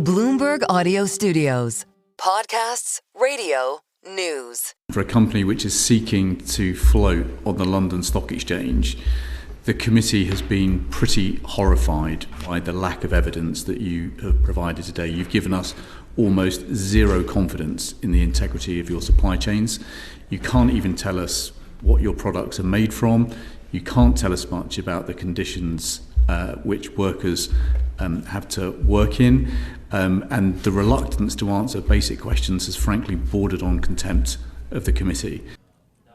Bloomberg Audio Studios. Podcasts, radio, news. For a company which is seeking to float on the London Stock Exchange, the committee has been pretty horrified by the lack of evidence that you have provided today. You've given us almost zero confidence in the integrity of your supply chains. You can't even tell us what your products are made from. You can't tell us much about the conditions which workers have to work in. And the reluctance to answer basic questions has frankly bordered on contempt of the committee.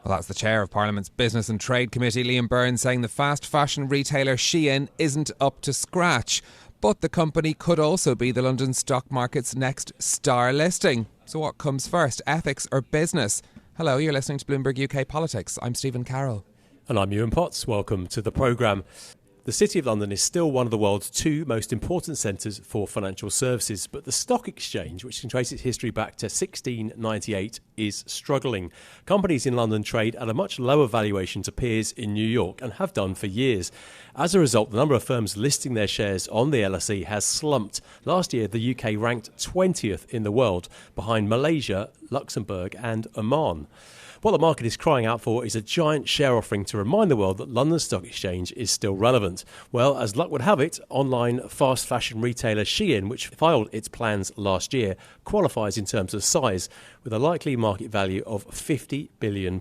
Well, that's the chair of Parliament's Business and Trade Committee, Byrne, saying the fast fashion retailer Shein isn't up to scratch. But the company could also be the London stock market's next star listing. So what comes first, ethics or business? Hello, you're listening to Bloomberg UK Politics. I'm Stephen Carroll. And I'm Yuan. Welcome to the programme. The City of London is still one of the world's two most important centres for financial services, but the stock exchange, which can trace its history back to 1698, is struggling. Companies in London trade at a much lower valuation to peers in New York and have done for years. As a result, the number of firms listing their shares on the LSE has slumped. Last year, the UK ranked 20th in the world, behind Malaysia, Luxembourg and Oman. What the market is crying out for is a giant share offering to remind the world that London Stock Exchange is still relevant. Well, as luck would have it, online fast fashion retailer Shein, which filed its plans last year, qualifies in terms of size, with a likely market value of £50 billion.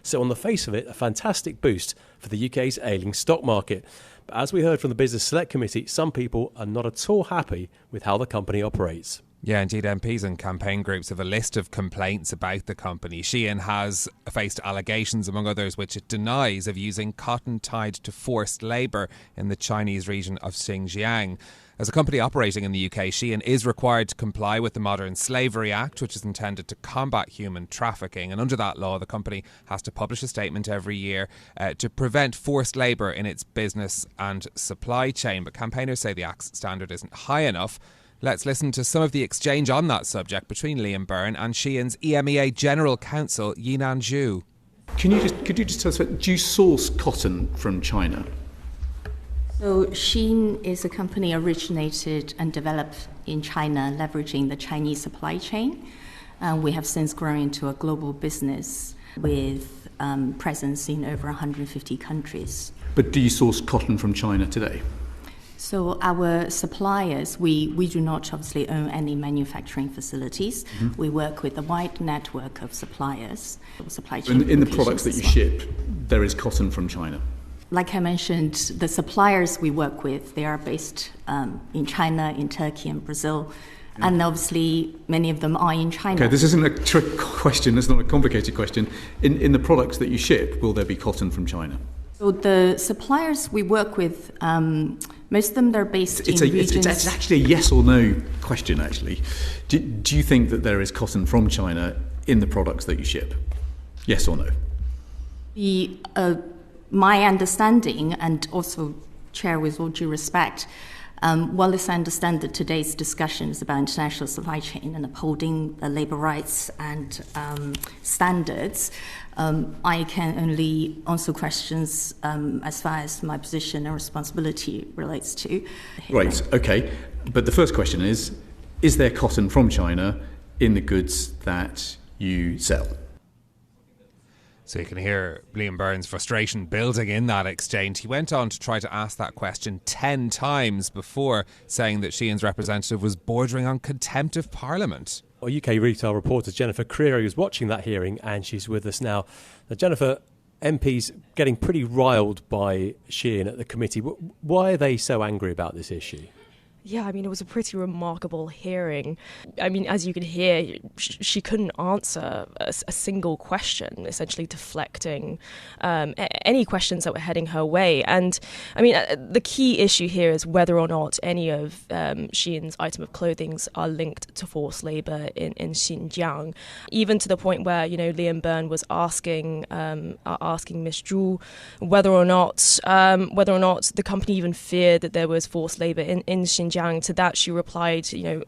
So on the face of it, a fantastic boost for the UK's ailing stock market. But as we heard from the Business Select Committee, some people are not at all happy with how the company operates. Yeah, indeed, MPs and campaign groups have a list of complaints about the company. Shein has faced allegations, among others, which it denies of using cotton tied to forced labour in the Chinese region of Xinjiang. As a company operating in the UK, Shein is required to comply with the Modern Slavery Act, which is intended to combat human trafficking. And under that law, the company has to publish a statement every year to prevent forced labour in its business and supply chain. But campaigners say the Act's standard isn't high enough. Let's listen to some of the exchange on that subject between Byrne and Shein's EMEA General Counsel, Yinan Zhu. Could you just tell us, do you source cotton from China? So Shein is a company originated and developed in China, leveraging the Chinese supply chain. We have since grown into a global business with presence in over 150 countries. But do you source cotton from China today? So our suppliers, we do not obviously own any manufacturing facilities. Mm-hmm. We work with a wide network of suppliers. Supply chain in the products that you ship, there is cotton from China? Like I mentioned, the suppliers we work with, they are based in China, in Turkey and Brazil. Yeah. And obviously many of them are in China. Okay, this isn't a trick question, it's not a complicated question. In the products that you ship, will there be cotton from China? So the suppliers we work with, most of them they're based in regions... It's actually a yes or no question, actually. Do you think that there is cotton from China in the products that you ship? Yes or no? My understanding, and also, Chair, with all due respect, well as I understand that today's discussion is about international supply chain and upholding labour rights and standards, I can only answer questions as far as my position and responsibility relates to. Right, okay. But the first question is there cotton from China in the goods that you sell? So you can hear Byrne's frustration building in that exchange. He went on to try to ask that question 10 times before saying that Shein's representative was bordering on contempt of Parliament. Well, UK retail reporter Jennifer Creery was watching that hearing and she's with us now. Now, Jennifer, MPs getting pretty riled by Shein at the committee. Why are they so angry about this issue? Yeah, I mean, it was a pretty remarkable hearing. I mean, as you can hear, she couldn't answer a single question, essentially deflecting any questions that were heading her way. And I mean, the key issue here is whether or not any of Shein's item of clothing are linked to forced labour in Xinjiang, even to the point where, you know, Byrne was asking Ms. Zhu whether or not the company even feared that there was forced labour in Xinjiang. To that, she replied, you know,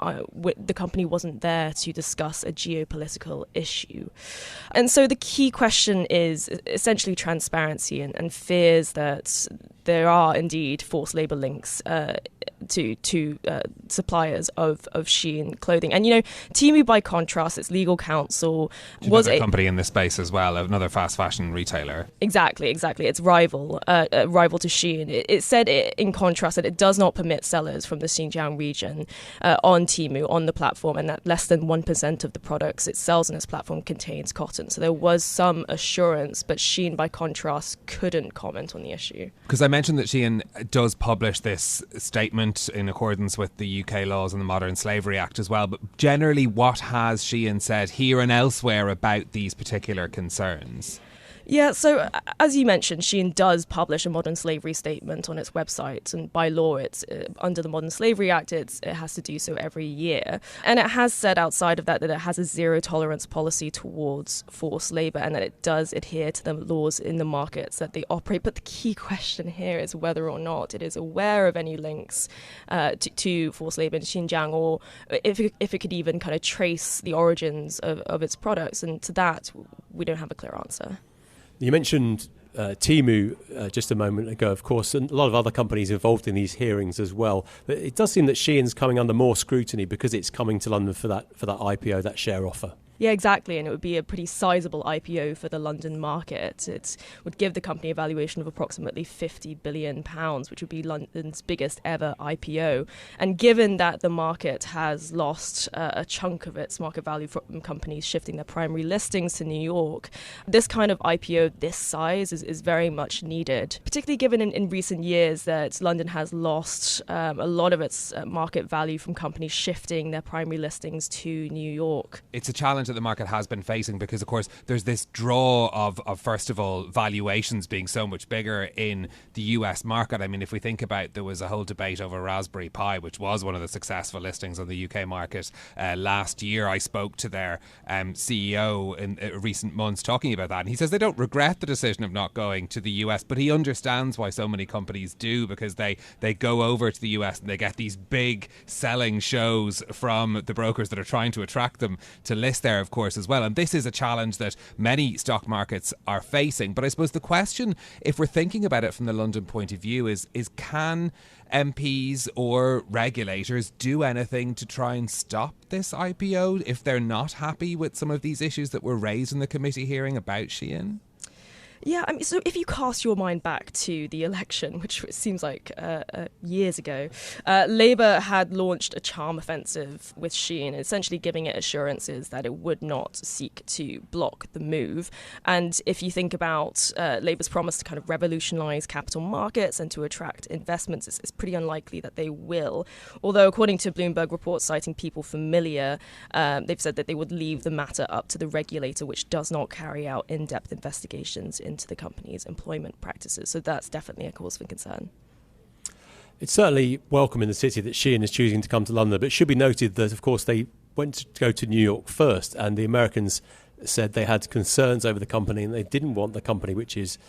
the company wasn't there to discuss a geopolitical issue. And so the key question is essentially transparency and fears that there are indeed forced labour links to suppliers of Shein clothing. And, Temu, by contrast, its legal counsel was a company in this space as well, another fast fashion retailer. Exactly. Its rival to Shein. It said, in contrast, that it does not permit sellers from the Xinjiang region on Temu, on the platform, and that less than 1% of the products it sells on its platform contains cotton. So there was some assurance, but Shein, by contrast, couldn't comment on the issue. Because I mentioned that Shein does publish this statement in accordance with the UK laws and the Modern Slavery Act as well, but generally what has Shein said here and elsewhere about these particular concerns? Yeah, so as you mentioned, Shein does publish a modern slavery statement on its website, and by law, it's under the Modern Slavery Act, it has to do so every year. And it has said outside of that it has a zero tolerance policy towards forced labour, and that it does adhere to the laws in the markets that they operate. But the key question here is whether or not it is aware of any links to forced labour in Xinjiang, or if it could even kind of trace the origins of its products. And to that, we don't have a clear answer. You mentioned Temu just a moment ago, of course, and a lot of other companies involved in these hearings as well. But it does seem that Shein's coming under more scrutiny because it's coming to London for that IPO, that share offer. Yeah, exactly, and it would be a pretty sizable IPO for the London market. It would give the company a valuation of approximately £50 billion, which would be London's biggest ever IPO. And given that the market has lost a chunk of its market value from companies shifting their primary listings to New York, this kind of IPO this size is very much needed, particularly given in recent years that London has lost a lot of its market value from companies shifting their primary listings to New York. It's a challenge that the market has been facing because, of course, there's this draw of first of all, valuations being so much bigger in the US market. I mean, if we think about, there was a whole debate over Raspberry Pi, which was one of the successful listings on the UK market last year. I spoke to their CEO in recent months talking about that, and he says they don't regret the decision of not going to the US, but he understands why so many companies do, because they go over to the US and they get these big selling shows from the brokers that are trying to attract them to list there, of course, as well. And this is a challenge that many stock markets are facing. But I suppose the question, if we're thinking about it from the London point of view, is can MPs or regulators do anything to try and stop this IPO if they're not happy with some of these issues that were raised in the committee hearing about Shein? Yeah, I mean, so if you cast your mind back to the election, which seems like years ago, Labour had launched a charm offensive with Shein, essentially giving it assurances that it would not seek to block the move. And if you think about Labour's promise to kind of revolutionise capital markets and to attract investments, it's pretty unlikely that they will. Although, according to Bloomberg reports citing people familiar, they've said that they would leave the matter up to the regulator, which does not carry out in-depth investigations into the company's employment practices. So that's definitely a cause for concern. It's certainly welcome in the city that Shein is choosing to come to London, but it should be noted that, of course, they went to go to New York first, and the Americans said they had concerns over the company and they didn't want the company, which is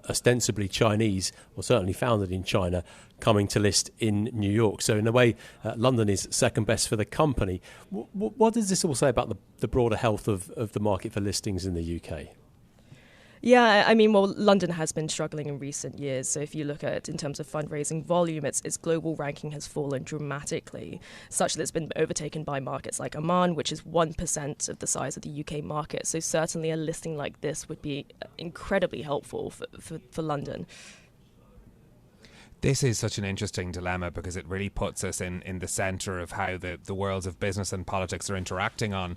ostensibly Chinese, or certainly founded in China, coming to list in New York. So in a way, London is second best for the company. What does this all say about the broader health of the market for listings in the UK? Yeah, I mean, well, London has been struggling in recent years. So if you look at it in terms of fundraising volume, its global ranking has fallen dramatically, such that it's been overtaken by markets like Oman, which is 1% of the size of the UK market. So certainly a listing like this would be incredibly helpful for London. This is such an interesting dilemma because it really puts us in the centre of how the worlds of business and politics are interacting on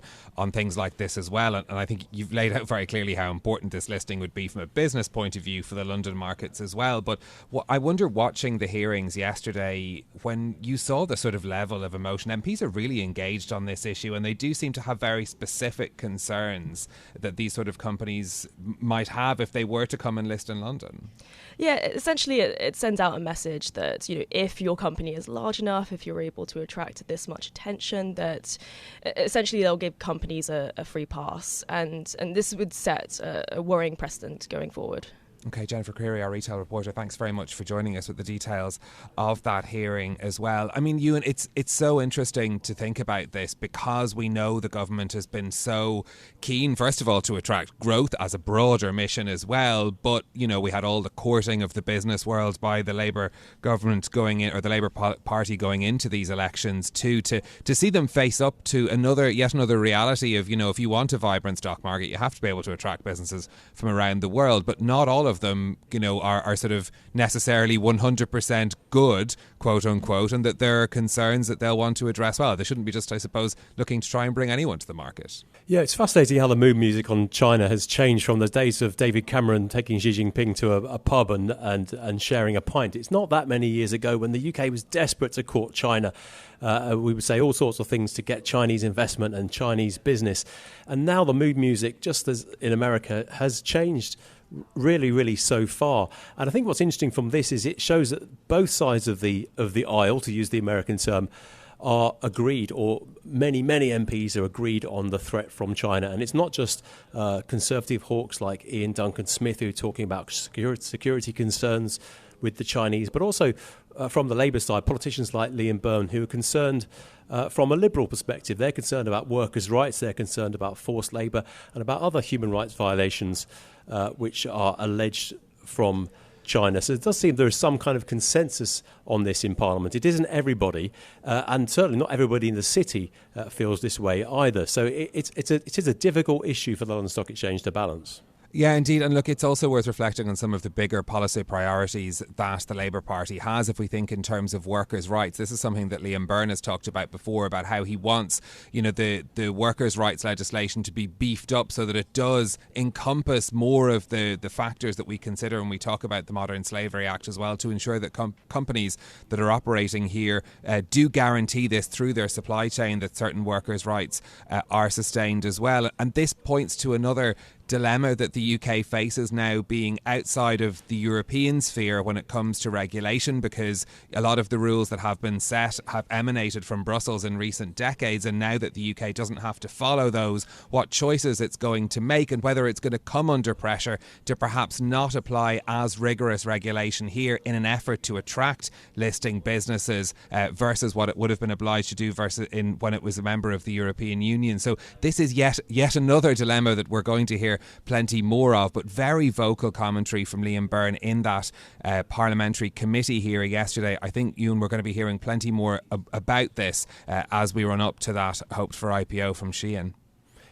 things like this as well. And I think you've laid out very clearly how important this listing would be from a business point of view for the London markets as well. But I wonder, watching the hearings yesterday, when you saw the sort of level of emotion, MPs are really engaged on this issue, and they do seem to have very specific concerns that these sort of companies might have if they were to come and list in London. Yeah, essentially it sends out a message that, if your company is large enough, if you're able to attract this much attention, that essentially they'll give companies a free pass. And this would set a worrying precedent going forward. Okay, Jennifer Creery, our retail reporter, thanks very much for joining us with the details of that hearing as well. I mean, Yuan, it's so interesting to think about this because we know the government has been so keen, first of all, to attract growth as a broader mission as well. But, you know, we had all the courting of the business world by the Labour government going in, or the Labour Party going into these elections too, to see them face up to yet another reality of, you know, if you want a vibrant stock market, you have to be able to attract businesses from around the world. But not all of them, you know, are sort of necessarily 100% good, quote unquote, and that there are concerns that they'll want to address. Well, they shouldn't be just, I suppose, looking to try and bring anyone to the market. Yeah, it's fascinating how the mood music on China has changed from the days of David Cameron taking Xi Jinping to a pub and sharing a pint. It's not that many years ago when the UK was desperate to court China. We would say all sorts of things to get Chinese investment and Chinese business. And now the mood music, just as in America, has changed really, really so far. And I think what's interesting from this is it shows that both sides of the aisle, to use the American term, are agreed, or many MPs are agreed on the threat from China. And it's not just conservative hawks like Ian Duncan Smith who are talking about security concerns with the Chinese, but also from the Labour side, politicians like Byrne who are concerned from a liberal perspective. They're concerned about workers' rights, they're concerned about forced labour and about other human rights violations which are alleged from China. So it does seem there is some kind of consensus on this in Parliament. It isn't everybody, and certainly not everybody in the city feels this way either. So it is a difficult issue for the London Stock Exchange to balance. Yeah, indeed. And look, it's also worth reflecting on some of the bigger policy priorities that the Labour Party has if we think in terms of workers' rights. This is something that Byrne has talked about before, about how he wants, you know, the workers' rights legislation to be beefed up so that it does encompass more of the factors that we consider when we talk about the Modern Slavery Act as well, to ensure that companies that are operating here do guarantee this through their supply chain, that certain workers' rights are sustained as well. And this points to another dilemma that the UK faces now, being outside of the European sphere when it comes to regulation, because a lot of the rules that have been set have emanated from Brussels in recent decades, and now that the UK doesn't have to follow those, what choices it's going to make and whether it's going to come under pressure to perhaps not apply as rigorous regulation here in an effort to attract listing businesses versus what it would have been obliged to do versus when it was a member of the European Union. So this is yet another dilemma that we're going to hear plenty more of, but very vocal commentary from Byrne in that parliamentary committee hearing yesterday. I think, Yuan, we're going to be hearing plenty more about this as we run up to that hoped for IPO from Shein.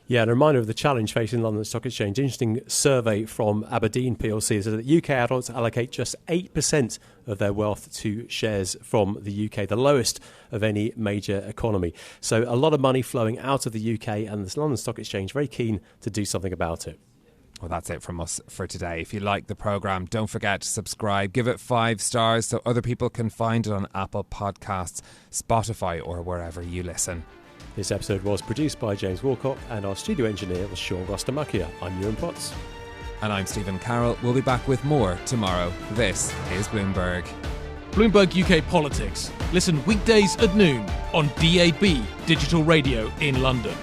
Yeah, and a reminder of the challenge facing the London Stock Exchange. Interesting survey from Aberdeen PLC is that UK adults allocate just 8% of their wealth to shares from the UK, the lowest of any major economy. So a lot of money flowing out of the UK, and the London Stock Exchange very keen to do something about it. Well, that's it from us for today. If you like the programme, don't forget to subscribe. Give it 5 stars so other people can find it on Apple Podcasts, Spotify, or wherever you listen. This episode was produced by James Walcott, and our studio engineer was Sean Rostamakia. I'm Yuan Potts. And I'm Stephen Carroll. We'll be back with more tomorrow. This is Bloomberg. Bloomberg UK Politics. Listen weekdays at noon on DAB Digital Radio in London.